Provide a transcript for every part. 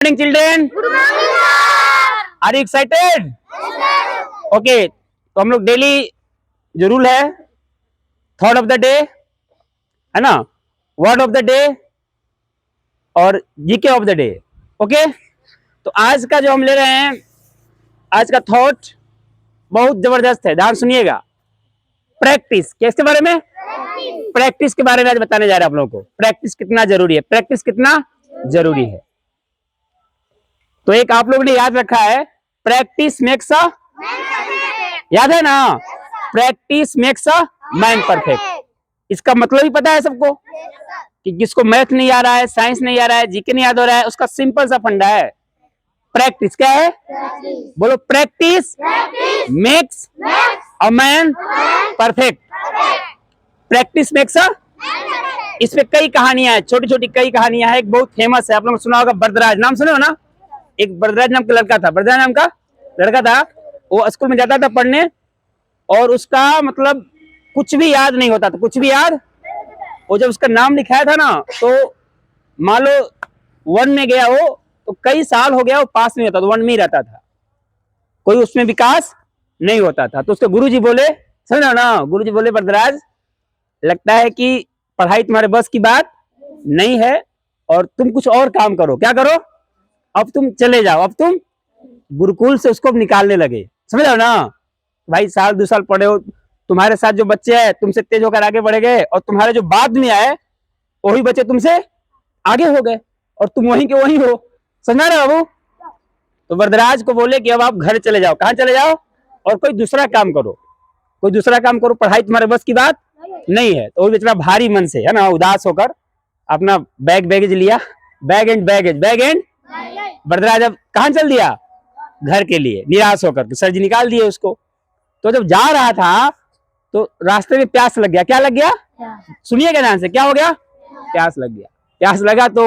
Morning, children. Good morning, sir. Are you excited? Yes, sir. Okay तो हम लोग daily जो रूल है, थॉट ऑफ द डे है ना, वर्ड ऑफ द डे और GK of the day. Okay, तो आज का जो हम ले रहे हैं, आज का थॉट बहुत जबरदस्त है, ध्यान सुनिएगा। प्रैक्टिस, किसके बारे में? प्रैक्टिस के बारे में आज बताने जा रहे हैं आप लोगों को। प्रैक्टिस कितना जरूरी है, प्रैक्टिस कितना जरूरी है। तो एक आप लोगों ने याद रखा है, प्रैक्टिस मेक्स अ, याद है ना, practice makes a man perfect. इसका मतलब ही पता है सबको कि जिसको मैथ नहीं आ रहा है, साइंस नहीं आ रहा है, जीके नहीं याद हो रहा है, उसका सिंपल सा फंडा है, प्रैक्टिस। क्या है? बोलो, practice makes a man perfect. Practice makes a, इसमें कई कहानियां हैं, छोटी छोटी कई कहानियां हैं। एक बहुत फेमस है, आप लोगों ने सुना होगा, बरदराज, नाम सुने हो ना? एक बरदराज नाम का लड़का था, बरदराज नाम का लड़का था। वो स्कूल में जाता था पढ़ने और उसका मतलब कुछ भी याद नहीं होता था, कुछ भी याद। वो जब उसका नाम लिखाया था ना, तो मान लो 1 में गया वो, तो कई साल हो गया वो पास नहीं होता, तो 1 में ही रहता था, कोई उसमें विकास नहीं होता था। तो उसके गुरुजी बोले, समझो ना, गुरुजी बोले, बरदराज, लगता है कि पढ़ाई तुम्हारे बस की बात नहीं है और तुम कुछ और काम करो। क्या करो? अब तुम चले जाओ, अब तुम गुरुकुल से उसको निकालने लगे। समझ रहे हो ना? भाई साल 2 साल पढ़े हो, तुम्हारे साथ जो बच्चे हैं तुमसे तेज होकर आगे बढ़े गए, और तुम्हारे जो बाद में आए वही बच्चे तुमसे आगे हो गए, और तुम वहीं के वहीं हो। समझ रहे हो बाबू? तो वरदराज को बोले कि अब आप घर चले जाओ। कहाँ चले जाओ? और कोई दूसरा काम करो, कोई दूसरा काम करो, पढ़ाई तुम्हारे बस की बात नहीं है। तो वो बेचारा भारी मन से, है ना, उदास होकर अपना बैगेज लिया, बैग एंड वरदराज अब कहाँ चल दिया? घर के लिए, निराश होकर। सर जी निकाल दिए उसको। तो जब जा रहा था तो रास्ते में प्यास लग गया। क्या लग गया? सुनिएगा ध्यान से, क्या हो गया? प्यास लग गया। प्यास लगा तो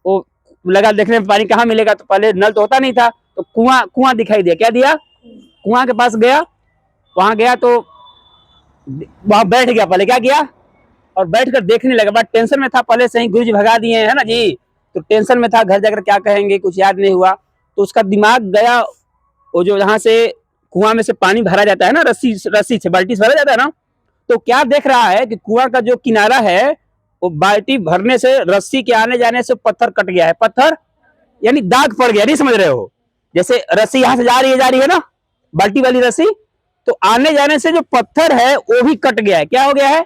वो लगा देखने में पानी कहाँ मिलेगा, तो पहले नल तो होता नहीं था, तो कुआं दिखाई दिया। क्या दिया? कुआं के पास गया, वहां गया तो वहां बैठ गया। पहले क्या किया? और बैठकर देखने लगा। बड़ा टेंशन में था, पहले से ही गुरुजी भगा दिए हैं ना जी, तो टेंशन में था, घर जाकर क्या कहेंगे, कुछ याद नहीं हुआ। तो उसका दिमाग गया, वो जो यहाँ से कुआं में से पानी भरा जाता है ना, रस्सी से बाल्टी से भरा जाता है ना, तो क्या देख रहा है कि कुआं का जो किनारा है, वो बाल्टी भरने से, रस्सी के आने जाने से पत्थर कट गया है। पत्थर यानी दाग पड़ गया। नहीं समझ रहे हो? जैसे रस्सी यहाँ से जा रही है ना, बाल्टी वाली रस्सी, तो आने जाने से जो पत्थर है वो भी कट गया है। क्या हो गया है?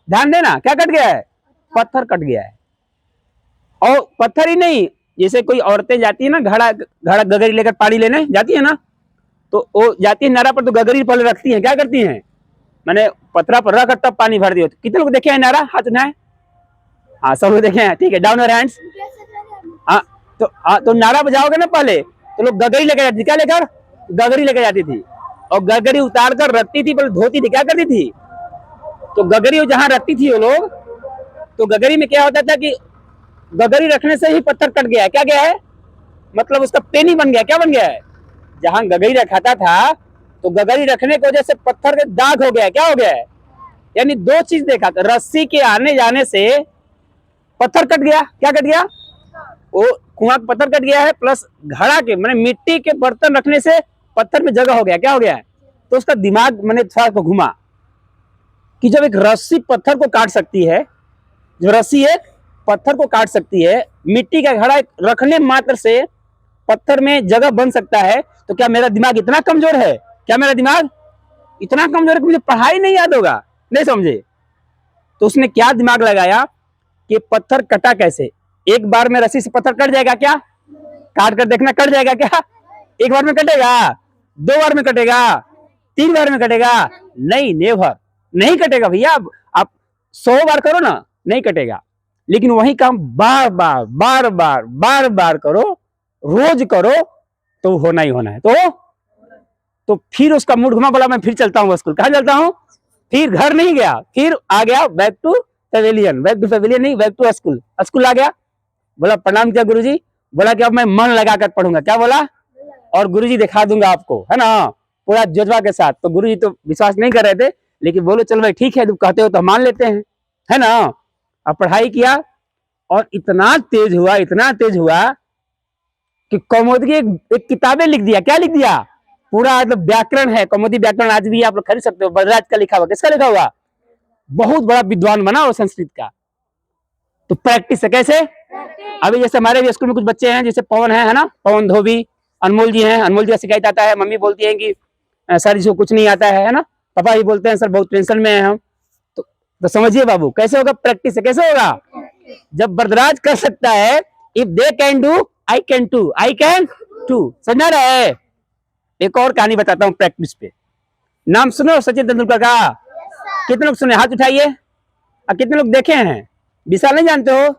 ध्यान देना, क्या कट गया है? पत्थर कट गया है। और पत्थर ही नहीं, जैसे कोई औरतें जाती है ना, घड़ा घड़ा गगरी लेकर पानी लेने जाती है ना, तो वो जाती है नारा पर, तो गगरी पहले रखती है। क्या करती हैं? मैंने पत्थरा पर रख तब पानी भर दियो। कितने लोग देखे हैं नारा? हाथ उठाएं। हाँ, सब लोग देखे हैं, ठीक है, डाउन योर हैंड्स। हाँ, तो नारा बजाओगे ना पहले, तो लोग गगरी लेकर जाती थी। क्या लेकर? गगरी लेकर जाती थी, और गगरी उतार कर रखती थी, पहले धोती थी। क्या करती थी? तो गगरी जहां रखती थी वो लोग, तो गगरी में क्या होता था कि गगरी रखने से ही पत्थर कट गया है। क्या गया है? मतलब उसका पेनी बन गया। क्या बन गया है? जहां गगरी रखाता था, तो गगरी रखने की वजह से पत्थर के दाग हो गया है। क्या हो गया है? यानी 2 चीज देखा था, रस्सी के आने जाने से पत्थर कट गया। क्या कट गया? वो कुआं का पत्थर कट गया है, प्लस घड़ा के मैंने मिट्टी के बर्तन रखने से पत्थर में जगह हो गया। क्या हो गया है? तो उसका दिमाग मैंने थोड़ा को घुमा कि जब एक रस्सी पत्थर को काट सकती है, जब रस्सी एक पत्थर को काट सकती है, मिट्टी का घड़ा रखने मात्र से पत्थर में जगह बन सकता है, तो क्या मेरा दिमाग इतना कमजोर है? क्या मेरा दिमाग इतना कमजोर है कि मुझे पढ़ाई नहीं याद होगा? नहीं समझे? तो उसने क्या दिमाग लगाया कि पत्थर कटा कैसे। एक बार में रस्सी से पत्थर कट जाएगा क्या? काट कर देखना, कट जाएगा क्या? एक बार में कटेगा? 2 बार में कटेगा? 3 बार में कटेगा? नहीं, नेवर, नहीं कटेगा भैया। आप 100 बार करो ना, नहीं कटेगा। लेकिन वही काम बार बार करो, रोज करो, तो होना ही होना है। तो फिर उसका मूड घुमा, बोला मैं फिर चलता हूँ स्कूल। कहाँ चलता हूँ? फिर घर नहीं गया, फिर आ गया बैक टू पेविलियन नहीं, बैक टू स्कूल। स्कूल आ गया, बोला प्रणाम किया गुरुजी, बोला कि अब मैं मन लगाकर पढ़ूंगा। क्या बोला? और गुरुजी दिखा दूंगा आपको, है ना, पूरा जज्बा के साथ। तो गुरुजी तो विश्वास नहीं कर रहे थे, लेकिन बोलो चल भाई ठीक है, तुम कहते हो तो मान लेते हैं, है ना। अब पढ़ाई किया, और इतना तेज हुआ कि कौमुदी की एक किताबें लिख दिया। क्या लिख दिया? पूरा मतलब व्याकरण है, कौमुदी व्याकरण आज भी आप लोग खरीद सकते हो। बलराज का लिखा हुआ, किसका लिखा हुआ? बहुत बड़ा विद्वान बना वो संस्कृत का। तो प्रैक्टिस है कैसे? अभी जैसे हमारे भी स्कूल में कुछ बच्चे हैं, जैसे पवन है ना, पवन धोबी, अनमोल जी हैं, अनमोल जी का शिकायत आता है, मम्मी बोलती है कि सर इसको कुछ नहीं आता है ना, पापा ही बोलते हैं सर बहुत टेंशन में है हम। तो समझिए बाबू, कैसे होगा? प्रैक्टिस है। कैसे होगा? जब बरदराज कर सकता है, if they can do I can too, I can too. समझा रहा है? एक और कहानी बताता हूँ प्रैक्टिस पे। नाम सुनो सचिन तेंदुलकर का? कितने लोग सुने? हाथ उठाइए। और कितने लोग देखे हैं? विशाल नहीं जानते हो?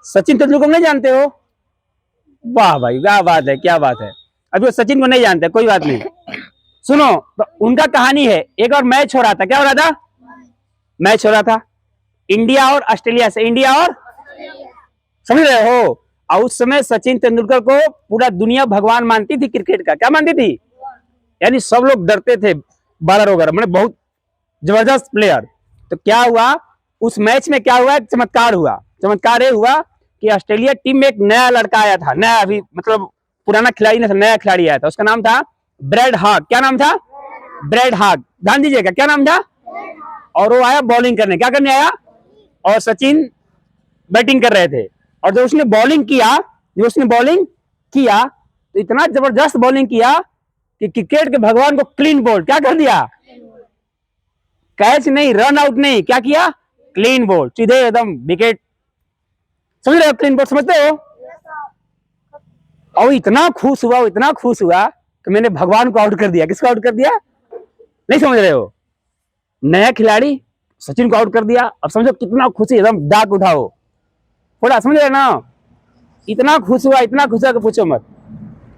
सचिन तेंदुलकर नहीं जानते हो? वाह भाई, क्या बात है, क्या बात है। अभी वो सचिन को नहीं जानते, कोई बात नहीं। सुनो, तो उनका कहानी है, एक और मैच हो रहा था। क्या हो रहा था? मैच हो रहा था इंडिया और ऑस्ट्रेलिया से, इंडिया और, समझ रहे हो? और उस समय सचिन तेंदुलकर को पूरा दुनिया भगवान मानती थी क्रिकेट का। क्या मानती थी? यानी सब लोग डरते थे, बॉलर वगैरह, मतलब बहुत जबरदस्त प्लेयर। तो क्या हुआ उस मैच में? क्या हुआ? एक चमत्कार हुआ। चमत्कार ये हुआ कि ऑस्ट्रेलिया टीम में एक नया लड़का आया था, नया, अभी मतलब पुराना खिलाड़ी नहीं था, नया खिलाड़ी आया था। उसका नाम था ब्रैड हॉग। क्या नाम था? Brad Hogg. ध्यान दीजिएगा, क्या नाम था? और वो आया बॉलिंग करने। क्या करने आया? और सचिन बैटिंग कर रहे थे। और जब उसने बॉलिंग किया, तो इतना जबरदस्त बॉलिंग किया कि क्रिकेट के भगवान को क्लीन बोल्ड। क्या कर दिया? कैच नहीं, रन आउट नहीं, क्या किया? क्लीन बोल्ड, सीधे एकदम विकेट। समझ रहे हो? क्लीन बोल्ड समझते हो? और इतना खुश हुआ, इतना खुश हुआ कि मैंने भगवान को आउट कर दिया। किसको आउट कर दिया? नहीं समझ रहे हो? नया खिलाड़ी सचिन को आउट कर दिया। अब समझो कितना खुशी, एकदम दाग उठाओ थोड़ा, समझ रहे ना? इतना खुश हुआ, इतना खुश हुआ कि पूछो मत।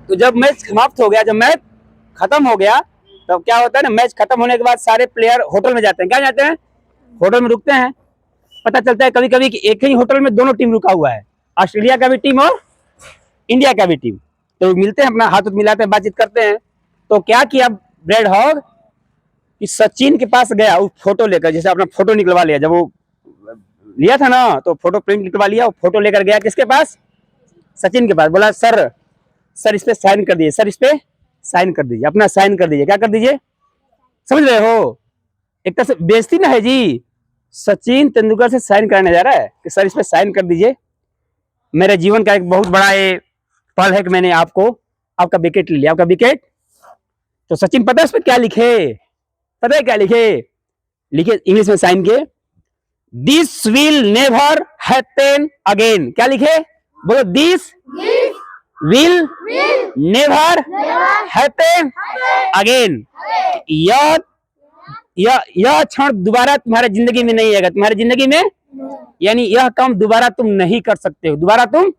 तो जब मैच समाप्त हो गया, जब मैच खत्म हो गया, तब क्या होता है ना, मैच खत्म होने के बाद सारे प्लेयर होटल में जाते हैं। क्या जाते हैं? होटल में रुकते हैं। पता चलता है कभी कभी कि एक ही होटल में दोनों टीम रुका हुआ है, ऑस्ट्रेलिया का भी टीम और इंडिया का भी टीम। तो मिलते हैं, अपना हाथ मिलाते हैं, बातचीत करते हैं। तो क्या किया ब्रैड हॉग कि सचिन के पास गया, वो फोटो लेकर, जैसे अपना फोटो निकलवा लिया, जब वो लिया था ना तो फोटो प्रिंट निकलवा लिया, वो फोटो लेकर गया किसके पास? सचिन के पास। बोला सर इस पे साइन कर दीजिए, सर इस पे साइन कर दीजिए, अपना साइन कर दीजिए। क्या कर दीजिए? समझ रहे हो? एक तरह से बेइज्जती ना है जी। सचिन तेंदुलकर से साइन कराने जा रहा है कि सर इस पे साइन कर दीजिए। मेरे जीवन का एक बहुत बड़ा ये पल है कि मैंने आपका विकेट ले लिया, आपका विकेट। तो सचिन पता है इस पे क्या लिखे? पता है क्या लिखे? लिखे इंग्लिश में साइन किए, this will never happen again. क्या लिखे? बोलो, this will never happen again. यह क्षण दोबारा तुम्हारे जिंदगी में नहीं आएगा, तुम्हारी जिंदगी में, यानी यह काम दोबारा तुम नहीं कर सकते हो। दोबारा तुम,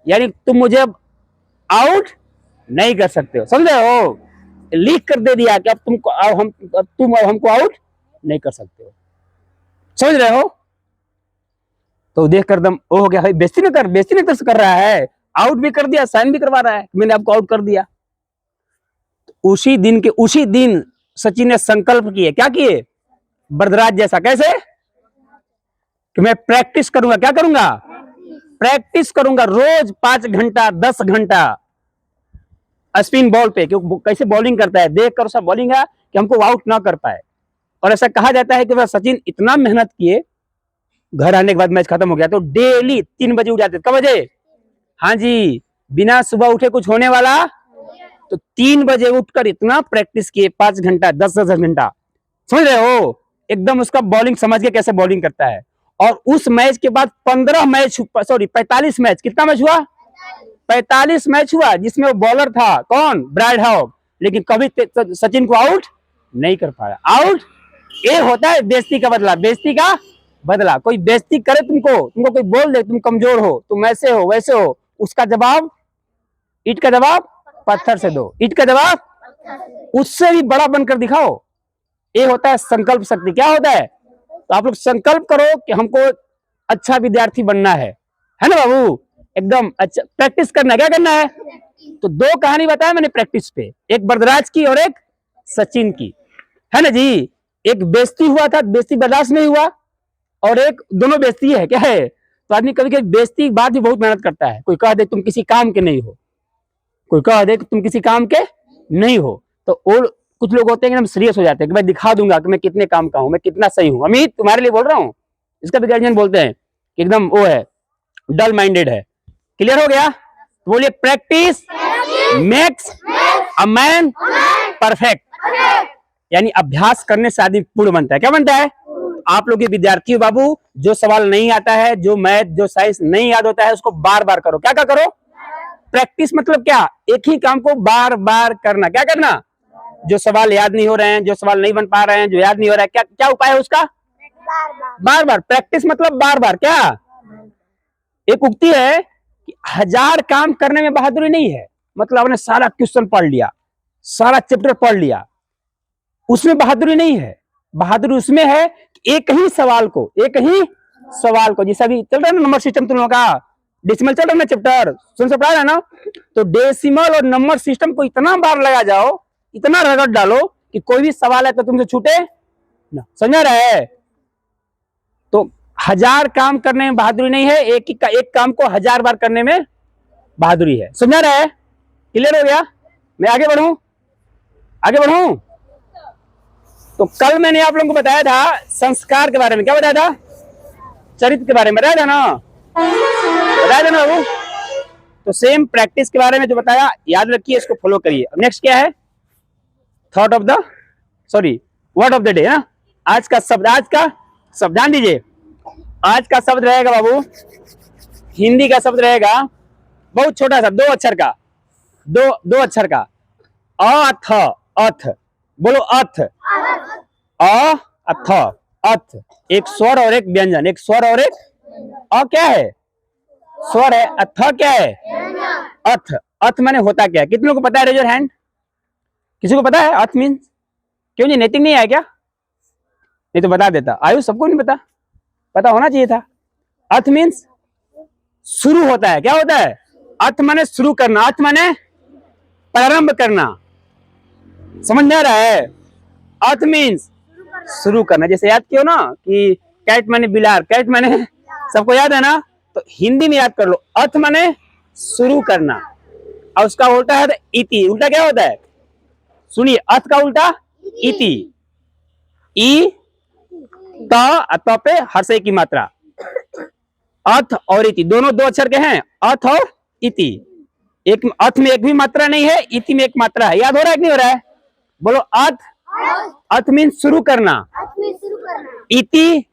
यानी तुम मुझे आउट नहीं कर सकते हो। समझ रहे हो? लिख कर दे दिया कि अब तुम हमको आउट नहीं कर सकते हो। समझ रहे हो? तो देख कर दम ओ हो गया, भाई बेइज्जती नहीं कर रहा है, आउट भी कर दिया, साइन भी करवा रहा है, मैंने आपको आउट कर दिया। तो उसी दिन सचिन ने संकल्प किए। क्या किए? बरदराज जैसा। कैसे? कि मैं प्रैक्टिस करूंगा। क्या करूंगा? प्रैक्टिस करूंगा रोज 5 घंटा 10 घंटा स्पिन बॉल पे, क्योंकि कैसे बॉलिंग करता है देख कर सब बॉलिंग है कि हमको आउट ना कर पाए। और ऐसा कहा जाता है कि वह सचिन इतना मेहनत किए, घर आने के बाद मैच खत्म हो गया तो डेली 3 बजे उठ जाते। कब बजे? हाँ जी, बिना सुबह उठे कुछ होने वाला। तो 3 बजे उठकर इतना प्रैक्टिस किए, 5 घंटा 10 घंटा। समझ रहे हो? एकदम उसका बॉलिंग समझ के कैसे बॉलिंग करता है। और उस मैच के बाद 45 मैच, कितना मैच हुआ? 45 मैच हुआ, जिसमें वो बॉलर था कौन? Brad Hogg. लेकिन कभी सचिन को आउट नहीं कर पाया। आउट ये होता है बेइज्जती का बदला, बेइज्जती का बदला। कोई बेइज्जती करे तुमको कोई बोल दे तुम कमजोर हो, तुम ऐसे हो वैसे हो, उसका जवाब, ईंट का जवाब पत्थर से दो, ईंट का जवाब उससे भी बड़ा बनकर दिखाओ। ये होता है संकल्प शक्ति। क्या होता है? तो आप लोग संकल्प करो कि हमको अच्छा विद्यार्थी बनना है ना बाबू? एकदम अच्छा प्रैक्टिस करना है। क्या करना है? तो 2 कहानी बताया मैंने प्रैक्टिस पे, एक बरदराज की और एक सचिन की, है ना जी? एक बेइज्जती हुआ था, बेइज्जती बर्दाश्त नहीं हुआ, और एक दोनों बेइज्जती है। क्या है? तो आदमी कभी कभी बेइज्जती के बाद भी बहुत मेहनत करता है। कोई कह दे तुम किसी काम के नहीं हो, कोई कह दे कि तुम किसी काम के नहीं हो, तो और कुछ लोग होते हैं एकदम सीरियस हो जाते हैं कि मैं दिखा दूंगा कि मैं कितने काम का हूं, मैं कितना सही हूं। अमित तुम्हारे लिए बोल रहा हूं। इसका भी गार्जियन बोलते हैं कि एकदम वो है, डल माइंडेड है। क्लियर हो गया? तो बोलिए practice makes a man perfect, यानी अभ्यास करने से आदमी पूर्ण बनता है। क्या बनता है? आप लोग के विद्यार्थी बाबू, जो सवाल नहीं आता है, जो मैथ जो साइंस नहीं याद होता है, उसको बार बार करो। क्या क्या करो? प्रैक्टिस मतलब क्या? एक ही काम को बार बार करना। क्या करना? जो सवाल याद नहीं हो रहे हैं, जो सवाल नहीं बन पा रहे हैं, जो याद नहीं हो रहा है, क्या क्या उपाय है उसका? बार बार। प्रैक्टिस मतलब बार बार। क्या? एक उक्ति है कि 1000 काम करने में बहादुरी नहीं है, मतलब आपने सारा क्वेश्चन पढ़ लिया, सारा चैप्टर पढ़ लिया, उसमें बहादुरी नहीं है। बहादुरी उसमें है कि एक ही सवाल को जैसे अभी चल रहा है ना नंबर सिस्टम, तुम लोगों का डेसिमल चल रहा है ना चैप्टर, सुन सब रहा है ना, तो डेसिमल और नंबर सिस्टम को इतना बार लगा जाओ, इतना रगड़ डालो कि कोई भी सवाल है तो तुमसे छूटे ना। समझ रहा है? तो 1000 काम करने में बहादुरी नहीं है, एक काम को 1000 बार करने में बहादुरी है। समझ रहा है? क्लियर हो गया? मैं आगे बढ़ूं? तो कल मैंने आप लोगों को बताया था संस्कार के बारे में। क्या बताया था? चरित्र के बारे में बताया था ना बाबू। तो सेम प्रैक्टिस के बारे में जो बताया याद रखिए, इसको फॉलो करिए। अब नेक्स्ट क्या है? Thought of the word of the day. ना आज का शब्द ध्यान दीजिए। आज का शब्द रहेगा बाबू, हिंदी का शब्द रहेगा बहुत छोटा सा, 2 अक्षर का, दो अक्षर का, अथ। बोलो अथ। अथ। एक स्वर और एक व्यंजन, एक स्वर और एक क्या है? स्वर है। अथ क्या है? अथ माने होता क्या है? कितने लोगों को पता है? Raise your hand. किसी को पता है अथ मीन्स? क्यों जी, नेटिंग नहीं आया क्या? नहीं तो बता देता। आयुष सबको नहीं पता होना चाहिए था। अथ मीन्स शुरू होता है। क्या होता है? अथ माने शुरू करना, अथ माने प्रारंभ करना। समझ में आ रहा है? अथ मीन्स शुरू करना। जैसे याद किया ना कि कैट माने बिलार, कैट माने सबको याद है ना, तो हिंदी में याद कर लो, अथ माने शुरू करना, और उसका उल्टा है इति। उल्टा क्या होता है? सुनिए, अथ का उल्टा इति। ई त पे हर्षय की मात्रा। अथ और इति दोनों 2 अक्षर के हैं, अथ और इति। एक अथ में एक भी मात्रा नहीं है, इति में एक मात्रा है। याद हो रहा है कि नहीं हो रहा है? बोलो अथ मीन्स शुरू करना, इति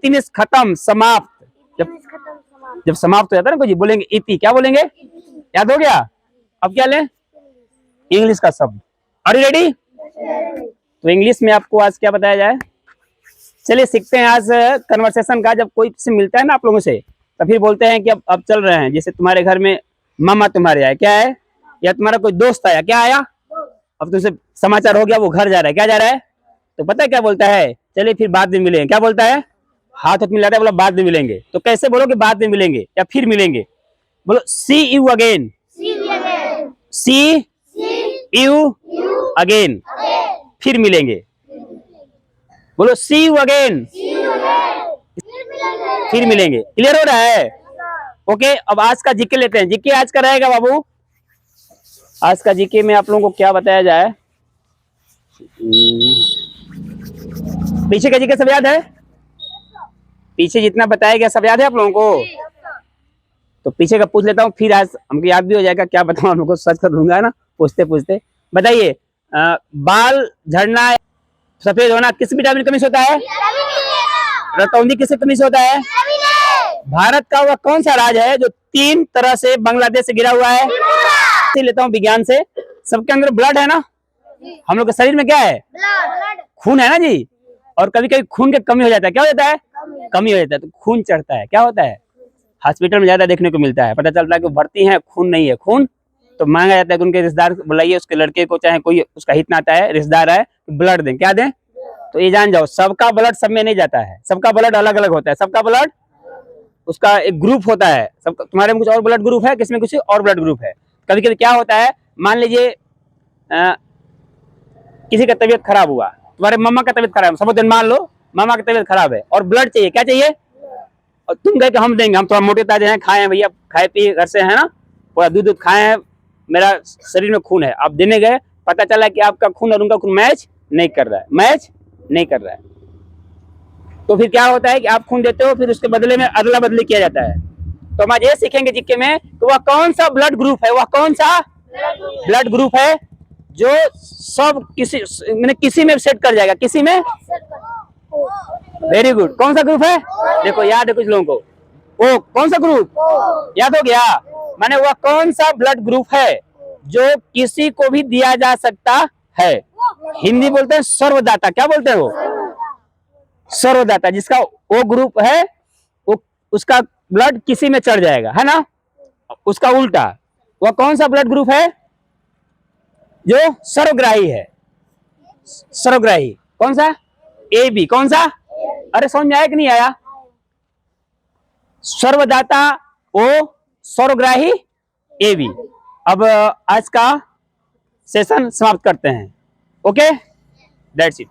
मीन्स खत्म, समाप्त। जब समाप्त हो जाता है ना कोई, बोलेंगे इति। क्या बोलेंगे? याद हो गया? अब क्या लें? इंग्लिश का शब्द। Are you ready? तो इंग्लिश में आपको आज क्या बताया जाए? चलिए सीखते हैं आज कन्वर्सेशन का। जब कोई से मिलता है ना आप लोगों से, तो फिर बोलते हैं कि अब चल रहे हैं। जैसे तुम्हारे घर में मामा तुम्हारे आए, क्या है? या तुम्हारा कोई दोस्त आया, क्या आया? अब तुमसे समाचार हो गया, वो घर जा रहा है। क्या जा रहा है? तो पता है क्या बोलता है? चलिए फिर बाद में मिलेंगे। क्या बोलता है? हाथ मिलाता है, बोला बाद में मिलेंगे। तो कैसे बोलोगे बाद में मिलेंगे या फिर मिलेंगे? बोलो see you again. See you again, फिर मिलेंगे। बोलो सी यू अगेन, फिर मिलेंगे। क्लियर हो रहा है? ओके, अब आज का जीके लेते हैं। जीके आज का रहेगा बाबू, आज का जीके में आप लोगों को क्या बताया जाए? पीछे का जीके सब याद है? पीछे जितना बताया गया सब याद है आप लोगों को? तो पीछे का पूछ लेता हूँ, फिर आज हमको याद भी हो जाएगा। क्या बताऊँ हम लोग को, सर्च कर लूंगा ना पूछते पूछते। बताइए, बाल झड़ना, सफेद होना किस विटामिन की कमी से होता है? रतौंधी किसकी कमी से होता है? भारत का वह कौन सा राज्य है जो 3 तरह से बांग्लादेश से गिरा हुआ है? लेता हूँ विज्ञान से। सबके अंदर ब्लड है ना? हम लोग के शरीर में क्या है? खून है ना जी। और कभी कभी खून की कमी हो जाता है। क्या हो जाता है? कमी हो जाता है, तो खून चढ़ता है। क्या होता है? हॉस्पिटल में ज्यादा देखने को मिलता है। पता चलता है कि भर्ती है, खून नहीं है। खून तो मांगा जाता है कि उनके रिश्तेदार बुलाइए, उसके लड़के को, चाहे कोई उसका हित नाता है, रिश्तेदार है, ब्लड दें। क्या दें? तो ये जान जाओ, सबका ब्लड सब में नहीं जाता है। सबका ब्लड अलग अलग होता है। सबका ब्लड उसका एक ग्रुप होता है। सबका, तुम्हारे में कुछ और ब्लड ग्रुप है, किसमें कुछ और ब्लड ग्रुप है। कभी कभी क्या होता है, मान लीजिए किसी का तबीयत खराब हुआ, तुम्हारे मम्मा का तबीयत खराब है, सब दिन मान लो मामा की तबीयत खराब है और ब्लड चाहिए। क्या चाहिए? और तुम कहे कि हम देंगे, हम थोड़ा मोटे ताजे हैं, खाए हैं भैया, खाए पिए घर से है ना, पूरा दूध खाए हैं, मेरा शरीर में खून है, आप देने गए, पता चला कि आपका खून और उनका खून मैच नहीं कर रहा है, मैच नहीं कर रहा है, तो फिर क्या होता है कि आप खून देते हो, फिर उसके बदले में अदला बदली किया जाता है। तो हम आज ये सीखेंगे जीके में कि वह कौन सा ब्लड ग्रुप है, वह कौन सा ब्लड ग्रुप है जो सब किसी में सेट कर जाएगा, किसी में। वेरी गुड, कौन सा ग्रुप है? देखो याद है कुछ लोगों को, वो कौन सा ग्रुप याद हो गया? माने वह कौन सा ब्लड ग्रुप है जो किसी को भी दिया जा सकता है। हिंदी बोलते हैं सर्वदाता, क्या बोलते हैं वो? सर्वदाता, जिसका वो ग्रुप है वो उसका ब्लड किसी में चढ़ जाएगा, है ना। उसका उल्टा वह कौन सा ब्लड ग्रुप है जो सर्वग्राही है? सर्वग्राही कौन सा? ए बी, कौन सा? अरे समझ में आया कि नहीं आया? सर्वदाता ओ, सर्वग्राही ए बी। अब आज का सेशन समाप्त करते हैं। Okay, that's it.